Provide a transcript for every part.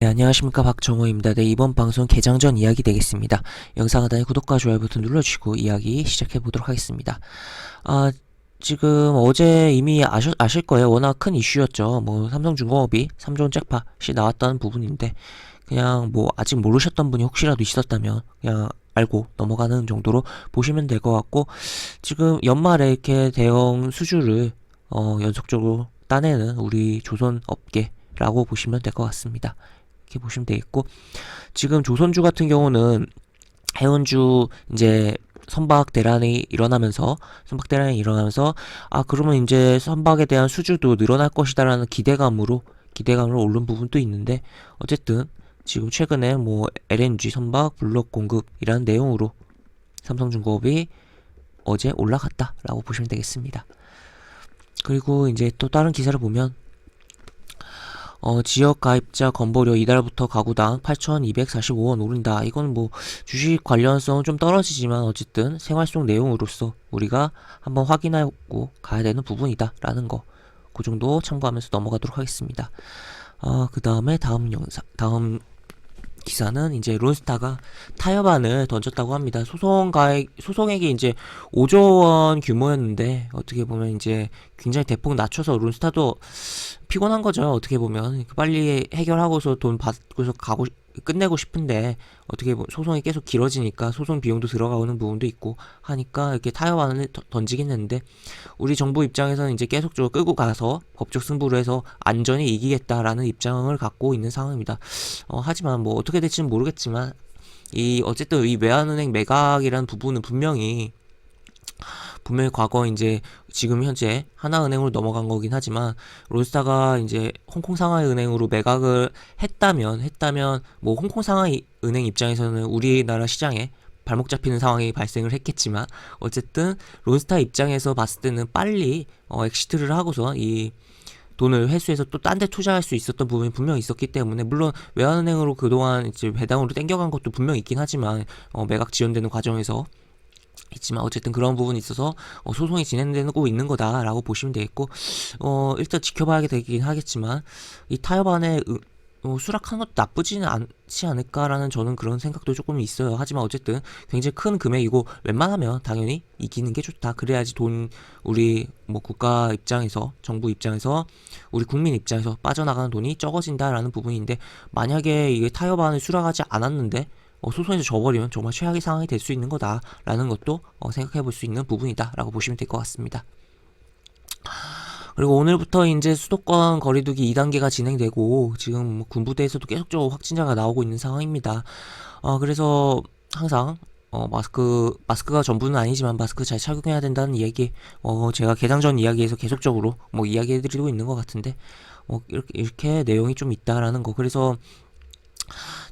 안녕하십니까, 박정호입니다. 네, 이번 방송 개장 전 이야기 되겠습니다. 영상 하단에 구독과 좋아요 버튼 눌러주시고 이야기 시작해보도록 하겠습니다. 지금 어제 이미 아실 거예요. 워낙 큰 이슈였죠. 뭐 삼성중공업이 3조 잭팟이 나왔다는 부분인데, 그냥 뭐 아직 모르셨던 분이 혹시라도 있었다면 그냥 알고 넘어가는 정도로 보시면 될 것 같고, 지금 연말에 이렇게 대형 수주를 연속적으로 따내는 우리 조선업계라고 보시면 될 것 같습니다. 이렇게 보시면 되겠고, 지금 조선주 같은 경우는 해운주 이제 선박 대란이 일어나면서 그러면 이제 선박에 대한 수주도 늘어날 것이다라는 기대감으로 오른 부분도 있는데, 어쨌든 지금 최근에 뭐 LNG 선박 블록 공급이라는 내용으로 삼성중공업이 어제 올라갔다라고 보시면 되겠습니다. 그리고 이제 또 다른 기사를 보면 지역 가입자 건보료 이달부터 가구당 8,245원 오른다. 이건 뭐 주식 관련성은 좀 떨어지지만 어쨌든 생활 속 내용으로서 우리가 한번 확인하고 가야 되는 부분이다 라는 거, 그 정도 참고하면서 넘어가도록 하겠습니다. 그 다음에 다음 기사는 이제 론스타가 타협안을 던졌다고 합니다. 소송액이 이제 5조 원 규모였는데, 어떻게 보면 이제 굉장히 대폭 낮춰서 론스타도 피곤한 거죠. 어떻게 보면 빨리 해결하고서 돈 받고서 끝내고 싶은데, 어떻게 보면 소송이 계속 길어지니까 소송 비용도 들어가는 부분도 있고 하니까 이렇게 타협안을 던지긴 했는데, 우리 정부 입장에서는 이제 계속적으로 끌고 가서 법적 승부를 해서 안전히 이기겠다라는 입장을 갖고 있는 상황입니다. 하지만 뭐 어떻게 될지는 모르겠지만, 어쨌든 이 외환은행 매각이라는 부분은 분명히 과거 이제 지금 현재 하나은행으로 넘어간 거긴 하지만, 론스타가 이제 홍콩 상하이은행으로 매각을 했다면 뭐 홍콩 상하이은행 입장에서는 우리나라 시장에 발목 잡히는 상황이 발생을 했겠지만, 어쨌든 론스타 입장에서 봤을 때는 빨리 엑시트를 하고서 이 돈을 회수해서 또 딴 데 투자할 수 있었던 부분이 분명히 있었기 때문에, 물론 외환은행으로 그동안 이제 배당으로 땡겨간 것도 분명히 있긴 하지만, 매각 지연되는 과정에서 있지만 어쨌든 그런 부분이 있어서 소송이 진행되고 있는 거다라고 보시면 되겠고, 일단 지켜봐야 되긴 하겠지만, 이 타협안에 수락한 것도 나쁘지는 않지 않을까라는 저는 그런 생각도 조금 있어요. 하지만 어쨌든 굉장히 큰 금액이고, 웬만하면 당연히 이기는 게 좋다. 그래야지 우리 뭐 국가 입장에서, 정부 입장에서, 우리 국민 입장에서 빠져나가는 돈이 적어진다라는 부분인데, 만약에 이게 타협안을 수락하지 않았는데 소송에서 져버리면 정말 최악의 상황이 될 수 있는 거다라는 것도 생각해 볼 수 있는 부분이다라고 보시면 될 것 같습니다. 그리고 오늘부터 이제 수도권 거리두기 2단계가 진행되고, 지금 뭐 군부대에서도 계속적으로 확진자가 나오고 있는 상황입니다. 그래서 항상 마스크가 전부는 아니지만 마스크 잘 착용해야 된다는 이야기, 제가 개장 전 이야기에서 계속적으로 뭐 이야기해드리고 있는 것 같은데, 이렇게 내용이 좀 있다라는 거. 그래서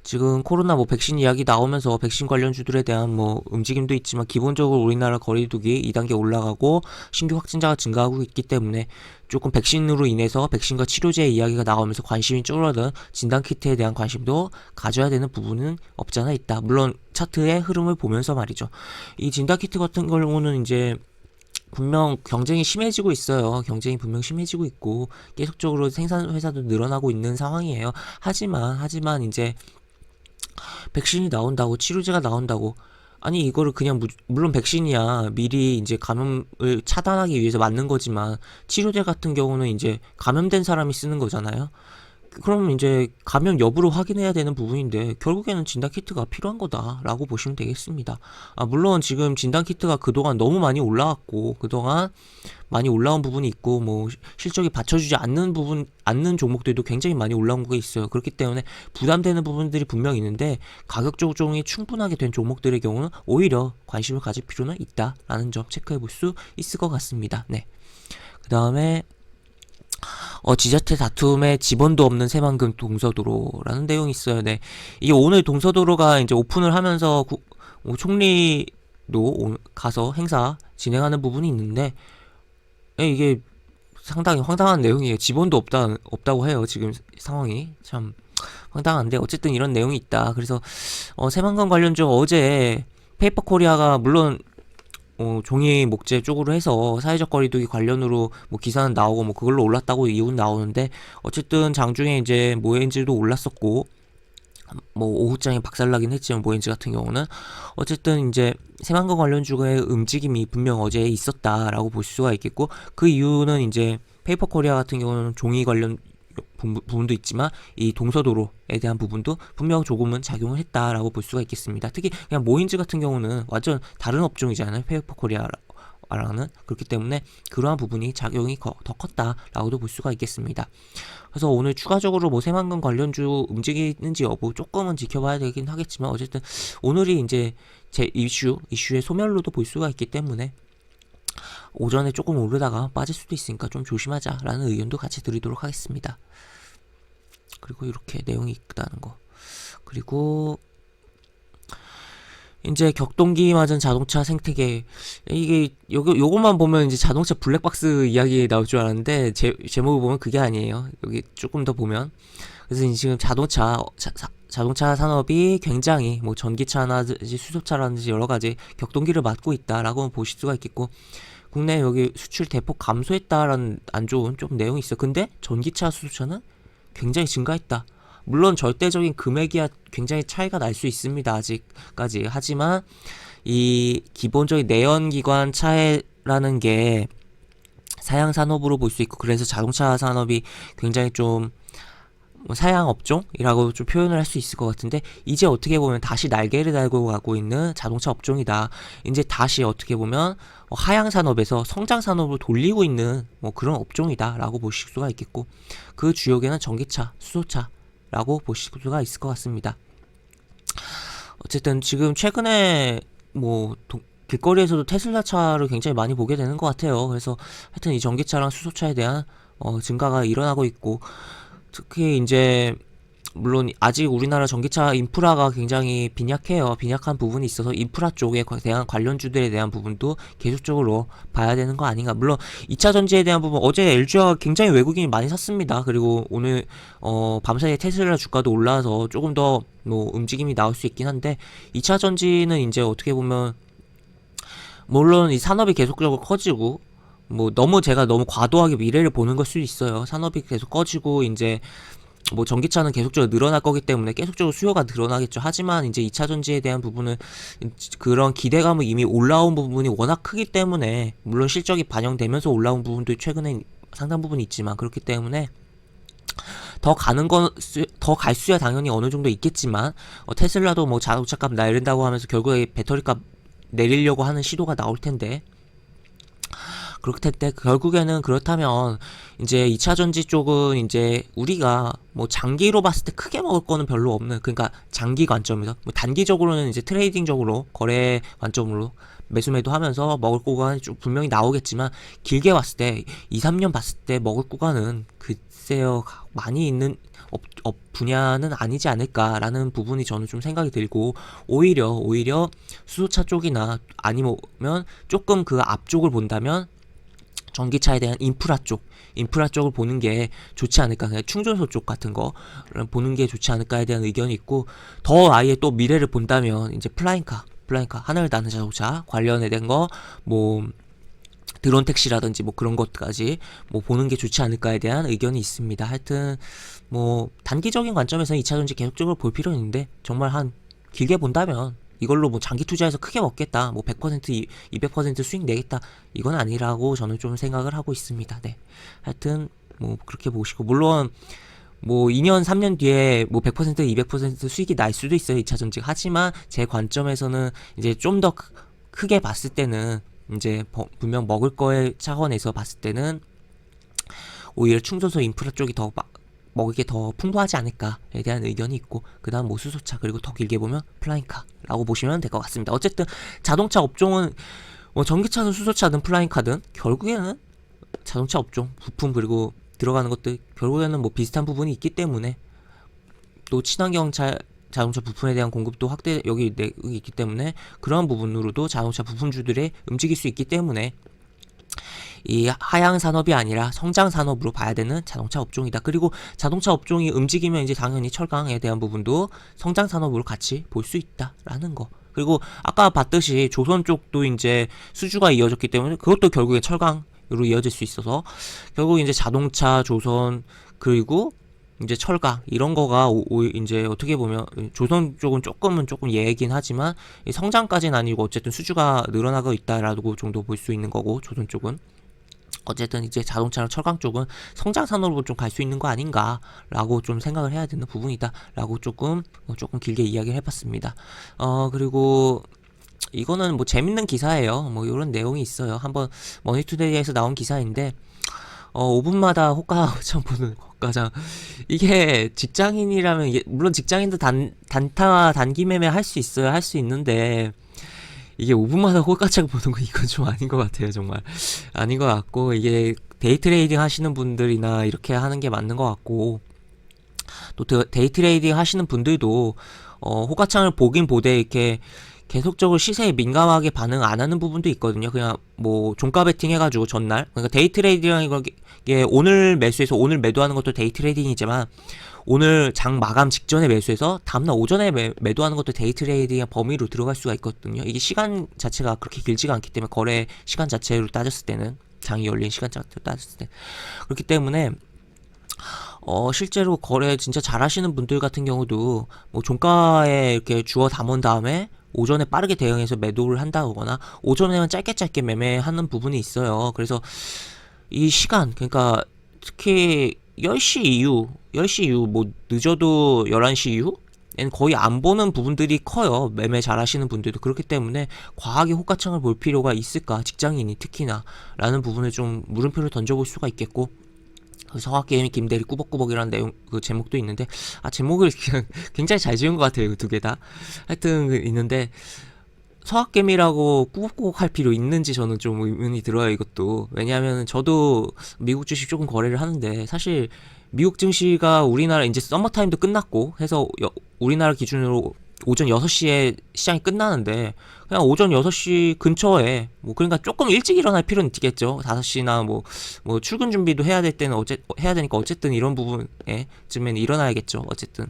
지금 코로나 뭐 백신 이야기 나오면서 백신 관련주들에 대한 뭐 움직임도 있지만, 기본적으로 우리나라 거리두기 2단계 올라가고 신규 확진자가 증가하고 있기 때문에 조금 백신으로 인해서 백신과 치료제 이야기가 나오면서 관심이 줄어든 진단키트에 대한 관심도 가져야 되는 부분은 없지 않아 있다. 물론 차트의 흐름을 보면서 말이죠. 이 진단키트 같은 경우는 이제 분명 경쟁이 심해지고 있어요. 경쟁이 분명 심해지고 있고, 계속적으로 생산 회사도 늘어나고 있는 상황이에요. 하지만 이제 백신이 나온다고, 치료제가 나온다고, 아니 이거를 그냥 물론 백신이야 미리 이제 감염을 차단하기 위해서 맞는 거지만, 치료제 같은 경우는 이제 감염된 사람이 쓰는 거잖아요. 그럼 이제 감염 여부를 확인해야 되는 부분인데, 결국에는 진단키트가 필요한 거다라고 보시면 되겠습니다. 물론 지금 진단키트가 그동안 너무 많이 올라왔고, 그동안 많이 올라온 부분이 있고, 뭐 실적이 받쳐주지 않는 종목들도 굉장히 많이 올라온 게 있어요. 그렇기 때문에 부담되는 부분들이 분명히 있는데, 가격 조정이 충분하게 된 종목들의 경우는 오히려 관심을 가질 필요는 있다라는 점 체크해 볼 수 있을 것 같습니다. 네. 그 다음에 지자체 다툼에 지번도 없는 새만금 동서도로라는 내용이 있어요. 네. 이게 오늘 동서도로가 이제 오픈을 하면서 총리도 가서 행사 진행하는 부분이 있는데, 이게 상당히 황당한 내용이에요. 지번도 없다고 해요. 지금 상황이 참 황당한데, 어쨌든 이런 내용이 있다. 그래서 새만금 관련주 어제 페이퍼 코리아가 물론 종이 목재 쪽으로 해서 사회적 거리두기 관련으로 뭐 기사는 나오고 뭐 그걸로 올랐다고 이유는 나오는데, 어쨌든 장중에 이제 모해인질도 올랐었고, 뭐 오후장에 박살나긴 했지만 모엔지 같은 경우는 어쨌든 이제 새만금 관련주의 움직임이 분명 어제 있었다라고 볼 수가 있겠고, 그 이유는 이제 페이퍼 코리아 같은 경우는 종이 관련 부분도 있지만 이 동서도로에 대한 부분도 분명 조금은 작용을 했다라고 볼 수가 있겠습니다. 특히 그냥 모인즈 같은 경우는 완전 다른 업종이잖아요, 페이퍼 코리아랑은. 그렇기 때문에 그러한 부분이 작용이 더 컸다라고도 볼 수가 있겠습니다. 그래서 오늘 추가적으로 뭐 새만금 관련주 움직이는지 여부 조금은 지켜봐야 되긴 하겠지만, 어쨌든 오늘이 이제 제 이슈의 소멸로도 볼 수가 있기 때문에 오전에 조금 오르다가 빠질 수도 있으니까 좀 조심하자라는 의견도 같이 드리도록 하겠습니다. 그리고 이렇게 내용이 있다는 거. 그리고 이제 격동기 맞은 자동차 생태계, 이게 요것만 보면 이제 자동차 블랙박스 이야기 나올 줄 알았는데 제목을 보면 그게 아니에요. 여기 조금 더 보면, 그래서 지금 자동차 산업이 굉장히 뭐 전기차라든지 수소차라든지 여러 가지 격동기를 맞고 있다라고 보실 수가 있겠고, 국내 여기 수출 대폭 감소했다라는 안 좋은 좀 내용이 있어. 근데 전기차 수소차는 굉장히 증가했다. 물론 절대적인 금액이야 굉장히 차이가 날 수 있습니다, 아직까지. 하지만 이 기본적인 내연기관 차라는 게 사양 산업으로 볼 수 있고, 그래서 자동차 산업이 굉장히 좀 사양 업종이라고 좀 표현을 할 수 있을 것 같은데, 이제 어떻게 보면 다시 날개를 달고 가고 있는 자동차 업종이다. 이제 다시 어떻게 보면 하향 산업에서 성장 산업으로 돌리고 있는 뭐 그런 업종이다라고 보실 수가 있겠고, 그 주역에는 전기차, 수소차라고 보실 수가 있을 것 같습니다. 어쨌든 지금 최근에 뭐 길거리에서도 테슬라 차를 굉장히 많이 보게 되는 것 같아요. 그래서 하여튼 이 전기차랑 수소차에 대한 증가가 일어나고 있고, 특히 이제 물론 아직 우리나라 전기차 인프라가 굉장히 빈약한 부분이 있어서 인프라 쪽에 대한 관련주들에 대한 부분도 계속적으로 봐야 되는 거 아닌가. 물론 2차 전지에 대한 부분, 어제 LG가 굉장히 외국인이 많이 샀습니다. 그리고 오늘 밤사이에 테슬라 주가도 올라와서 조금 더 뭐 움직임이 나올 수 있긴 한데, 2차 전지는 이제 어떻게 보면 물론 이 산업이 계속적으로 커지고, 뭐 제가 너무 과도하게 미래를 보는 걸 수도 있어요. 산업이 계속 커지고 이제 뭐 전기차는 계속적으로 늘어날 거기 때문에 계속적으로 수요가 늘어나겠죠. 하지만 이제 2차 전지에 대한 부분은 그런 기대감은 이미 올라온 부분이 워낙 크기 때문에, 물론 실적이 반영되면서 올라온 부분도 최근에 상당 부분 있지만, 그렇기 때문에 더 갈 수야 당연히 어느 정도 있겠지만, 테슬라도 뭐 자동차 값 내린다고 하면서 결국에 배터리 값 내리려고 하는 시도가 나올 텐데, 그렇을 때 결국에는 그렇다면 이제 2차 전지 쪽은 이제 우리가 뭐 장기로 봤을 때 크게 먹을 거는 별로 없는, 그러니까 장기 관점에서 뭐 단기적으로는 이제 트레이딩적으로 거래 관점으로 매수 매도 하면서 먹을 구간이 좀 분명히 나오겠지만, 길게 봤을 때 2, 3년 봤을 때 먹을 구간은 글쎄요 많이 있는 분야는 아니지 않을까라는 부분이 저는 좀 생각이 들고, 오히려 수소차 쪽이나 아니면 조금 그 앞쪽을 본다면 전기차에 대한 인프라 쪽을 보는 게 좋지 않을까. 그냥 충전소 쪽 같은 거 보는 게 좋지 않을까에 대한 의견이 있고, 더 아예 또 미래를 본다면 이제 플라잉카 하늘 나는 자동차 관련에 대한 거, 뭐 드론 택시라든지 뭐 그런 것까지 뭐 보는 게 좋지 않을까에 대한 의견이 있습니다. 하여튼 뭐 단기적인 관점에서는 2차 전지 계속적으로 볼 필요는 있는데, 정말 한 길게 본다면 이걸로 뭐 장기 투자해서 크게 먹겠다, 뭐 100%, 200% 수익 내겠다, 이건 아니라고 저는 좀 생각을 하고 있습니다. 네. 하여튼 뭐 그렇게 보시고, 물론 뭐 2년, 3년 뒤에 뭐 100%, 200% 수익이 날 수도 있어요, 2차 전지. 하지만 제 관점에서는 이제 좀 더 크게 봤을 때는 이제 분명 먹을 거의 차원에서 봤을 때는 오히려 충전소 인프라 쪽이 더 먹을 게 더 풍부하지 않을까에 대한 의견이 있고, 그 다음 뭐 수소차, 그리고 더 길게 보면 플라잉카라고 보시면 될 것 같습니다. 어쨌든 자동차 업종은 뭐 전기차든 수소차든 플라잉카든 결국에는 자동차 업종 부품 그리고 들어가는 것들 결국에는 뭐 비슷한 부분이 있기 때문에, 또 친환경 자동차 부품에 대한 공급도 여기 있기 때문에, 그런 부분으로도 자동차 부품주들이 움직일 수 있기 때문에 이 하향 산업이 아니라 성장 산업으로 봐야 되는 자동차 업종이다. 그리고 자동차 업종이 움직이면 이제 당연히 철강에 대한 부분도 성장 산업으로 같이 볼 수 있다라는 거. 그리고 아까 봤듯이 조선 쪽도 이제 수주가 이어졌기 때문에 그것도 결국에 철강으로 이어질 수 있어서, 결국 이제 자동차, 조선, 그리고 이제 철강 이런 거가 이제 어떻게 보면 조선 쪽은 조금 예긴 하지만 이 성장까지는 아니고 어쨌든 수주가 늘어나고 있다라고 정도 볼 수 있는 거고, 조선 쪽은 어쨌든 이제 자동차랑 철강 쪽은 성장산업으로 좀 갈 수 있는 거 아닌가라고 좀 생각을 해야 되는 부분이다라고 조금 길게 이야기를 해봤습니다. 그리고 이거는 뭐 재밌는 기사예요. 뭐 이런 내용이 있어요. 한번 머니투데이에서 나온 기사인데 5분마다 호가창 보는 호가창. 이게 직장인이라면, 이게 물론 직장인도 단타 단기 매매 할 수 있어요. 할 수 있는데 이게 5분마다 호가창 보는 거, 이건 좀 아닌 것 같아요. 정말 아닌 것 같고, 이게 데이 트레이딩 하시는 분들이나 이렇게 하는 게 맞는 것 같고, 또 데이 트레이딩 하시는 분들도 호가창을 보긴 보되 이렇게 계속적으로 시세에 민감하게 반응 안 하는 부분도 있거든요. 그냥 뭐 종가 베팅 해가지고 전날, 그러니까 데이 트레이딩이라는 게 오늘 매수해서 오늘 매도하는 것도 데이 트레이딩이지만, 오늘 장 마감 직전에 매수해서 다음날 오전에 매도하는 것도 데이 트레이딩의 범위로 들어갈 수가 있거든요. 이게 시간 자체가 그렇게 길지가 않기 때문에, 거래 시간 자체로 따졌을 때는, 장이 열린 시간 자체로 따졌을 때, 그렇기 때문에 실제로 거래 진짜 잘 하시는 분들 같은 경우도 뭐 종가에 이렇게 주워 담은 다음에 오전에 빠르게 대응해서 매도를 한다거나, 오전에는 짧게 매매하는 부분이 있어요. 그래서 이 시간, 그러니까 특히 10시 이후, 뭐 늦어도 11시 이후엔 거의 안 보는 부분들이 커요. 매매 잘 하시는 분들도. 그렇기 때문에 과하게 호가창을 볼 필요가 있을까, 직장인이 특히나, 라는 부분을 좀 물음표를 던져볼 수가 있겠고, 성악게임이 김대리 꾸벅꾸벅이라는 내용, 그 제목도 있는데, 제목을 그냥 굉장히 잘 지은 것 같아요. 두 개 다. 하여튼 있는데, 성악게임이라고 꾸벅꾸벅 할 필요 있는지 저는 좀 의문이 들어요, 이것도. 왜냐하면 저도 미국 주식 조금 거래를 하는데, 사실 미국 증시가 우리나라 이제 서머타임도 끝났고 해서 우리나라 기준으로 오전 6시에 시장이 끝나는데, 그냥 오전 6시 근처에, 뭐 그러니까 조금 일찍 일어날 필요는 있겠죠. 5시나 뭐 출근 준비도 해야 될 때는 해야 되니까 어쨌든 이런 부분에 쯤엔 일어나야겠죠. 어쨌든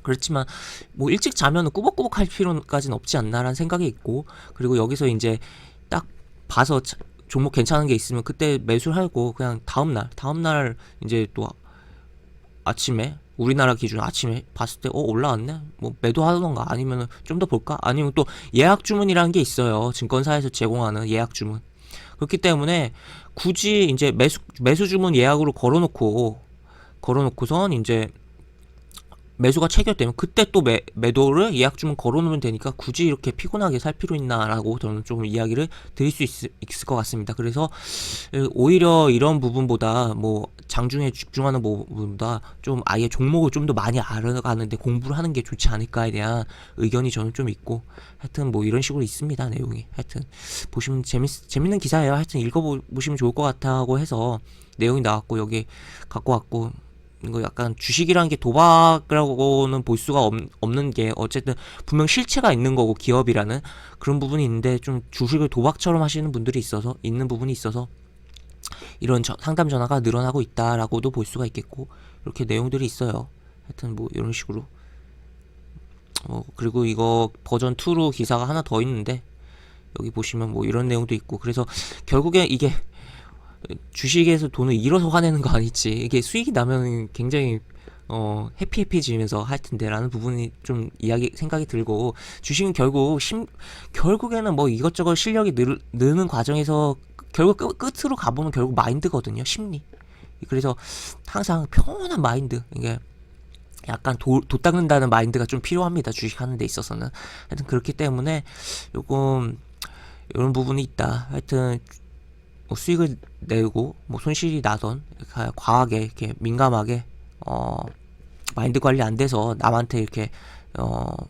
그렇지만 뭐 일찍 자면은 꾸벅꾸벅 할 필요까지는 없지 않나라는 생각이 있고, 그리고 여기서 이제 딱 봐서 종목 괜찮은 게 있으면 그때 매수를 하고, 그냥 다음날 이제 또 아침에, 우리나라 기준 아침에 봤을 때 올라왔네, 뭐 매도하던가, 아니면 좀 더 볼까, 아니면 또 예약 주문이라는 게 있어요. 증권사에서 제공하는 예약 주문. 그렇기 때문에 굳이 이제 매수 주문 예약으로 걸어놓고선 이제 매수가 체결되면 그때 또 매도를 예약 주문 걸어놓으면 되니까, 굳이 이렇게 피곤하게 살 필요 있나라고 저는 조금 이야기를 드릴 수 있을 것 같습니다. 그래서 오히려 이런 부분보다, 뭐 장중에 집중하는 부분보다 좀 아예 종목을 좀 더 많이 알아가는데 공부를 하는 게 좋지 않을까에 대한 의견이 저는 좀 있고, 하여튼 뭐 이런 식으로 있습니다. 내용이 하여튼 보시면 재밌는 기사예요. 하여튼 읽어보시면 좋을 것 같다고 해서 내용이 나왔고 여기 갖고 왔고, 이거 약간 주식이라는 게 도박이라고는 볼 수가 없는 게, 어쨌든 분명 실체가 있는 거고, 기업이라는 그런 부분이 있는데, 좀 주식을 도박처럼 하시는 분들이 있는 부분이 있어서 이런 상담 전화가 늘어나고 있다라고도 볼 수가 있겠고, 이렇게 내용들이 있어요. 하여튼 뭐 이런 식으로. 그리고 이거 버전 2로 기사가 하나 더 있는데, 여기 보시면 뭐 이런 내용도 있고, 그래서 결국에 이게 주식에서 돈을 잃어서 화내는 거 아니지, 이게 수익이 나면 굉장히 해피해피지면서 할 텐데라는 부분이 좀 생각이 들고, 주식은 결국에는 뭐 이것저것 실력이 느는 과정에서 결국 끝으로 가보면 결국 마인드거든요. 심리. 그래서 항상 평온한 마인드, 이게 약간 도 닦는다는 마인드가 좀 필요합니다. 주식하는 데 있어서는. 하여튼 그렇기 때문에 요금 이런 부분이 있다. 하여튼 뭐 수익을 내고 뭐 손실이 나던, 과하게 이렇게 민감하게 마인드 관리 안 돼서 남한테 이렇게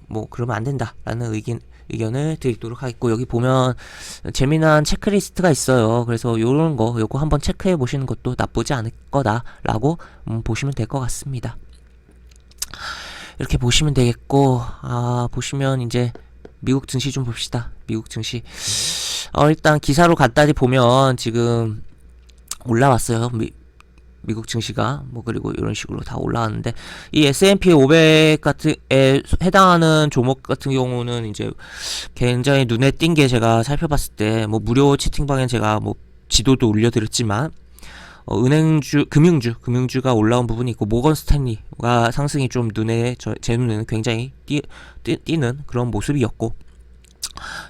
뭐 그러면 안 된다라는 의견을 드리도록 하겠고, 여기 보면 재미난 체크리스트가 있어요. 그래서 요거 한번 체크해 보시는 것도 나쁘지 않을 거다라고 보시면 될 것 같습니다. 이렇게 보시면 되겠고, 보시면 이제 미국 증시 좀 봅시다. 미국 증시. 일단 기사로 간단히 보면 지금 올라왔어요. 미국 증시가 뭐, 그리고 이런 식으로 다 올라왔는데, 이 S&P 500 같은에 해당하는 종목 같은 경우는 이제 굉장히 눈에 띈 게, 제가 살펴봤을 때 뭐 무료 채팅방에 제가 뭐 지도도 올려드렸지만 은행주, 금융주가 올라온 부분이 있고, 모건 스탠리가 상승이 좀 제 눈에는 굉장히 띄는 그런 모습이었고,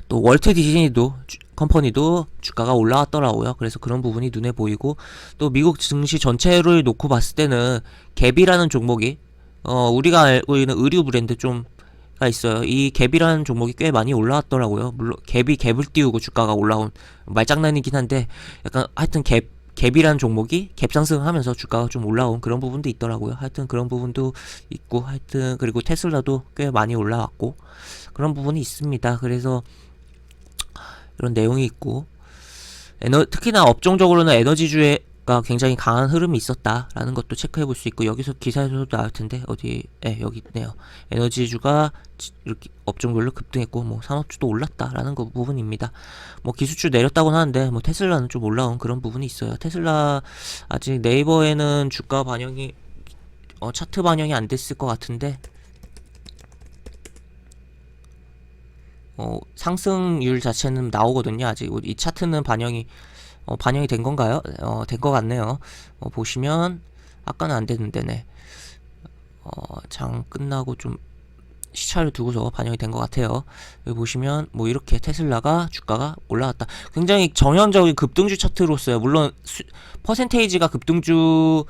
또 월트 디즈니도 컴퍼니도 주가가 올라왔더라고요. 그래서 그런 부분이 눈에 보이고, 또 미국 증시 전체를 놓고 봤을 때는 갭이라는 종목이 우리가 알고 있는 의류 브랜드 좀가 있어요. 이 갭이라는 종목이 꽤 많이 올라왔더라고요. 물론 갭을 띄우고 주가가 올라온 말장난이긴 한데, 약간 하여튼 갭이라는 종목이 갭 상승하면서 주가가 좀 올라온 그런 부분도 있더라고요. 하여튼 그런 부분도 있고, 하여튼 그리고 테슬라도 꽤 많이 올라왔고 그런 부분이 있습니다. 그래서 이런 내용이 있고, 특히나 업종적으로는 에너지주가 굉장히 강한 흐름이 있었다라는 것도 체크해 볼 수 있고, 여기서 기사에서도 나올 텐데, 여기 있네요. 에너지주가 이렇게 업종별로 급등했고, 뭐 산업주도 올랐다라는 거 부분입니다. 뭐 기술주 내렸다고는 하는데, 뭐 테슬라는 좀 올라온 그런 부분이 있어요. 테슬라 아직 네이버에는 주가 반영이 차트 반영이 안 됐을 것 같은데, 상승률 자체는 나오거든요. 아직 이 차트는 반영이 된 건가요? 된 것 같네요. 보시면 아까는 안 됐는데네. 장 끝나고 좀 시차를 두고서 반영이 된 것 같아요. 여기 보시면 뭐 이렇게 테슬라가 주가가 올라왔다. 굉장히 정형적인 급등주 차트로서요. 물론 퍼센테이지가 급등주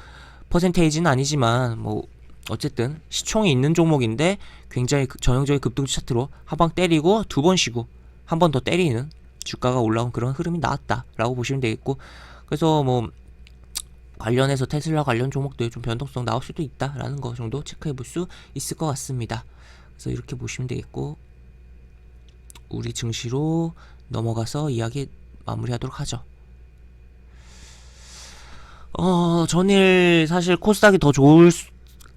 퍼센테이지는 아니지만, 뭐 어쨌든 시총이 있는 종목인데 굉장히 전형적인 급등주 차트로 한 방 때리고 두 번 쉬고 한 번 더 때리는 주가가 올라온 그런 흐름이 나왔다라고 보시면 되겠고, 그래서 뭐 관련해서 테슬라 관련 종목들 좀 변동성 나올 수도 있다라는 거 정도 체크해 볼 수 있을 것 같습니다. 그래서 이렇게 보시면 되겠고, 우리 증시로 넘어가서 이야기 마무리하도록 하죠. 전일 사실 코스닥이 더 좋을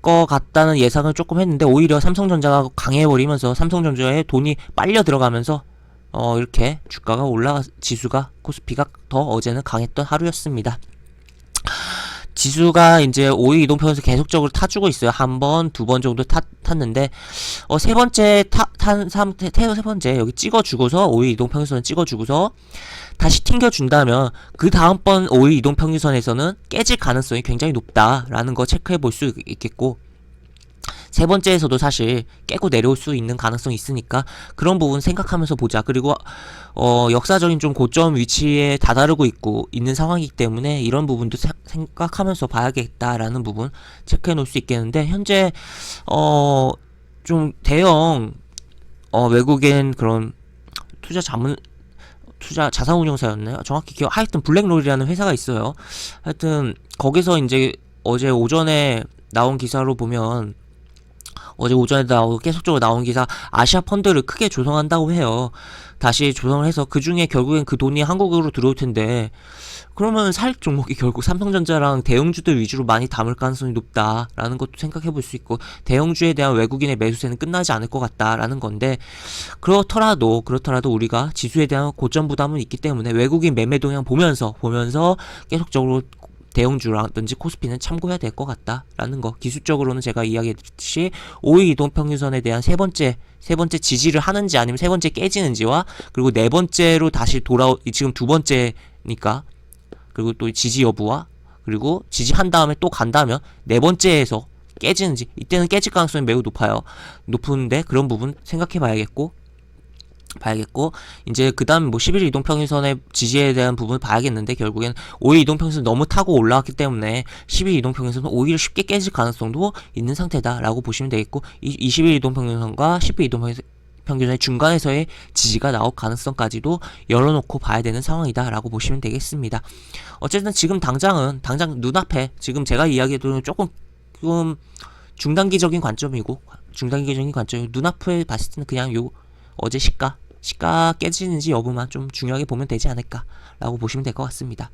것 같다는 예상을 조금 했는데, 오히려 삼성전자가 강해버리면서 삼성전자에 돈이 빨려 들어가면서 이렇게 주가가 지수가, 코스피가 더 어제는 강했던 하루였습니다. 지수가 이제 5일 이동평에서 계속적으로 타주고 있어요. 한 번, 두 번 정도 탔는데, 세 번째 세 번째 여기 찍어주고서 5일 이동평균선을 찍어주고서 다시 튕겨준다면, 그 다음번 5일 이동평균선에서는 깨질 가능성이 굉장히 높다라는 거 체크해 볼 수 있겠고, 세 번째에서도 사실 깨고 내려올 수 있는 가능성이 있으니까 그런 부분 생각하면서 보자. 그리고 역사적인 좀 고점 위치에 다다르고 있는 상황이기 때문에 이런 부분도 생각하면서 봐야겠다라는 부분 체크해 놓을 수 있겠는데, 현재 좀 대형 외국인 그런 자산운용사였나요? 정확히 하여튼 블랙롤이라는 회사가 있어요. 하여튼 거기서 이제 어제 오전에 나온 기사로 보면, 계속적으로 나온 기사, 아시아 펀드를 크게 조성한다고 해요. 다시 조성을 해서 그 중에 결국엔 그 돈이 한국으로 들어올 텐데, 그러면 살 종목이 결국 삼성전자랑 대형주들 위주로 많이 담을 가능성이 높다라는 것도 생각해 볼 수 있고, 대형주에 대한 외국인의 매수세는 끝나지 않을 것 같다라는 건데, 그렇더라도 우리가 지수에 대한 고점 부담은 있기 때문에 외국인 매매 동향 보면서 계속적으로 대형주라든지 코스피는 참고해야 될 것 같다라는 거. 기술적으로는 제가 이야기했듯이 5일 이동평균선에 대한 세 번째 지지를 하는지 아니면 세 번째 깨지는지와, 그리고 네 번째로 다시 지금 두 번째니까, 그리고 또 지지 여부와, 그리고 지지한 다음에 또 간다면 네 번째에서 깨지는지, 이때는 깨질 가능성이 매우 높은데 그런 부분 생각해 봐야겠고, 이제 그 다음 뭐 11일 이동평균선의 지지에 대한 부분을 봐야겠는데, 결국엔 5일 이동평균선 너무 타고 올라왔기 때문에 10일 이동평균선은 오히려 쉽게 깨질 가능성도 있는 상태다라고 보시면 되겠고, 20일 이동평균선과 10일 이동평균선의 중간에서의 지지가 나올 가능성까지도 열어놓고 봐야 되는 상황이다라고 보시면 되겠습니다. 어쨌든 지금 당장 눈앞에, 지금 제가 이야기해드리는 조금 중단기적인 관점이고, 눈앞에 봤을 때는 그냥 어제 시가 깨지는지 여부만 좀 중요하게 보면 되지 않을까라고 보시면 될 것 같습니다.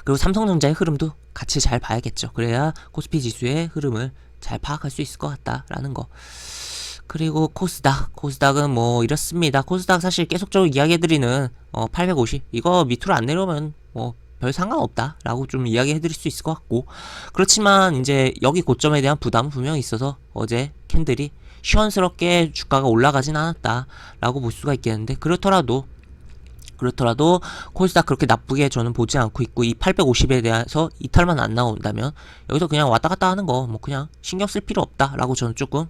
그리고 삼성전자의 흐름도 같이 잘 봐야겠죠. 그래야 코스피 지수의 흐름을 잘 파악할 수 있을 것 같다라는 거. 그리고 코스닥은 뭐 이렇습니다. 코스닥 사실 계속적으로 이야기해드리는 850 이거 밑으로 안 내려오면 뭐 별 상관없다라고 좀 이야기해드릴 수 있을 것 같고, 그렇지만 이제 여기 고점에 대한 부담은 분명히 있어서 어제 캔들이 시원스럽게 주가가 올라가진 않았다라고 볼 수가 있겠는데, 그렇더라도 그렇더라도 코스닥 그렇게 나쁘게 저는 보지 않고 있고, 이 850에 대해서 이탈만 안 나온다면 여기서 그냥 왔다 갔다 하는 거 뭐 그냥 신경 쓸 필요 없다라고 저는 조금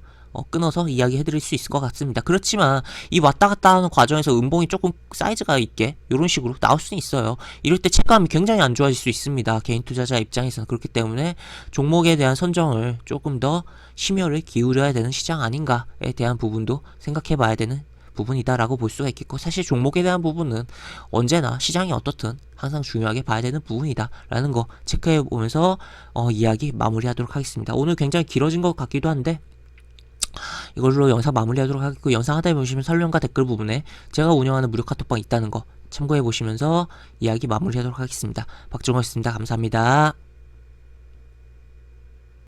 끊어서 이야기해드릴 수 있을 것 같습니다. 그렇지만 이 왔다 갔다 하는 과정에서 음봉이 조금 사이즈가 있게 이런 식으로 나올 수는 있어요. 이럴 때 체감이 굉장히 안 좋아질 수 있습니다. 개인 투자자 입장에서는. 그렇기 때문에 종목에 대한 선정을 조금 더 심혈을 기울여야 되는 시장 아닌가에 대한 부분도 생각해 봐야 되는 부분이다라고 볼 수가 있겠고, 사실 종목에 대한 부분은 언제나 시장이 어떻든 항상 중요하게 봐야 되는 부분이다 라는 거 체크해 보면서 이야기 마무리하도록 하겠습니다. 오늘 굉장히 길어진 것 같기도 한데 이걸로 영상 마무리하도록 하겠고, 영상 하단에 보시면 설명과 댓글 부분에 제가 운영하는 무료 카톡방 있다는 거 참고해 보시면서 이야기 마무리하도록 하겠습니다. 박정호였습니다. 감사합니다.